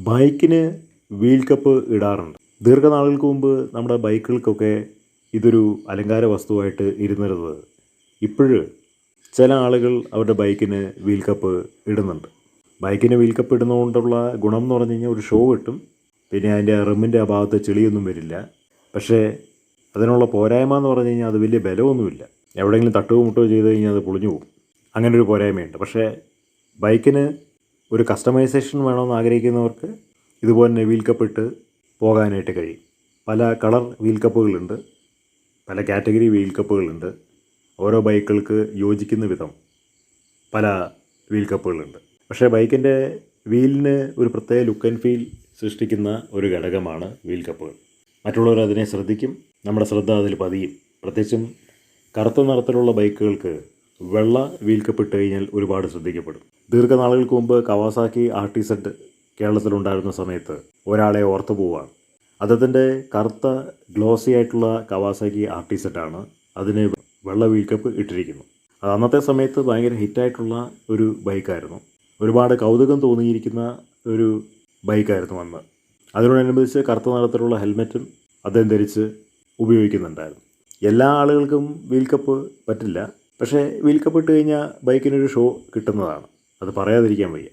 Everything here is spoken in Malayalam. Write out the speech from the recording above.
ബൈക്കിന് വീൽ കപ്പ് ഇടാറുണ്ട്. ദീർഘനാളുകൾക്ക് മുമ്പ് നമ്മുടെ ബൈക്കുകൾക്കൊക്കെ ഇതൊരു അലങ്കാര വസ്തുവായിട്ട് ഇരുന്നിരുന്നത് ഇപ്പോഴ് ചില ആളുകൾ അവരുടെ ബൈക്കിന് വീൽ കപ്പ് ഇടുന്നുണ്ട്. ബൈക്കിന് വീൽ കപ്പ് ഇടുന്നതുകൊണ്ടുള്ള ഗുണം എന്ന് പറഞ്ഞു കഴിഞ്ഞാൽ ഒരു ഷോ കിട്ടും. പിന്നെ അതിൻ്റെ റിമ്മിൻ്റെ ആ ഭാഗത്ത് ചെളിയൊന്നും വരില്ല. പക്ഷേ അതിനുള്ള പോരായ്മ എന്ന് പറഞ്ഞു കഴിഞ്ഞാൽ അത് വലിയ ബലമൊന്നുമില്ല. എവിടെയെങ്കിലും തട്ടുകയോ മുട്ടുകയോ ചെയ്ത് കഴിഞ്ഞാൽ അത് പൊളിഞ്ഞു പോകും. അങ്ങനെ ഒരു പോരായ്മയുണ്ട്. പക്ഷേ ബൈക്കിന് ഒരു കസ്റ്റമൈസേഷൻ വേണമെന്ന് ആഗ്രഹിക്കുന്നവർക്ക് ഇതുപോലെ തന്നെ വീൽ കപ്പ് ഇട്ട് പോകാനായിട്ട് കഴിയും. പല കളർ വീൽ കപ്പുകളുണ്ട്, പല കാറ്റഗറി വീൽ കപ്പുകളുണ്ട്. ഓരോ ബൈക്കുകൾക്ക് യോജിക്കുന്ന വിധം പല വീൽ കപ്പുകളുണ്ട്. പക്ഷേ ബൈക്കിൻ്റെ വീലിന് ഒരു പ്രത്യേക ലുക്ക് ആൻഡ് ഫീൽ സൃഷ്ടിക്കുന്ന ഒരു ഘടകമാണ് വീൽ കപ്പുകൾ. മറ്റുള്ളവർ അതിനെ ശ്രദ്ധിക്കും, നമ്മുടെ ശ്രദ്ധ അതിൽ പതിയും. പ്രത്യേകിച്ചും കറുത്ത നിറത്തിലുള്ള ബൈക്കുകൾക്ക് വെള്ള വീൽ കപ്പ് ഇട്ട് കഴിഞ്ഞാൽ ഒരുപാട് ശ്രദ്ധിക്കപ്പെടും. ദീർഘനാളുകൾക്ക് മുമ്പ് കവാസാക്കി RTZ കേരളത്തിലുണ്ടായിരുന്ന സമയത്ത് ഒരാളെ ഓർത്തു പോവുകയാണ്. അദ്ദേഹത്തിൻ്റെ കറുത്ത ഗ്ലോസി ആയിട്ടുള്ള കവാസാക്കി RTZ ആണ്. അതിന് വെള്ള വീൽ കപ്പ് ഇട്ടിരിക്കുന്നു. അത് അന്നത്തെ സമയത്ത് ഭയങ്കര ഹിറ്റായിട്ടുള്ള ഒരു ബൈക്കായിരുന്നു. ഒരുപാട് കൗതുകം തോന്നിയിരിക്കുന്ന ഒരു ബൈക്കായിരുന്നു അന്ന്. അതിനോടനുബന്ധിച്ച് കറുത്ത നിറത്തിലുള്ള ഹെൽമെറ്റും അദ്ദേഹം ധരിച്ച് ഉപയോഗിക്കുന്നുണ്ടായിരുന്നു. എല്ലാ ആളുകൾക്കും വീൽ കപ്പ് പറ്റില്ല. പക്ഷേ വീൽ കപ്പ് ഇട്ട് കഴിഞ്ഞാൽ ബൈക്കിനൊരു ഷോ കിട്ടുന്നതാണ്. അത് പറയാതിരിക്കാൻ വയ്യ.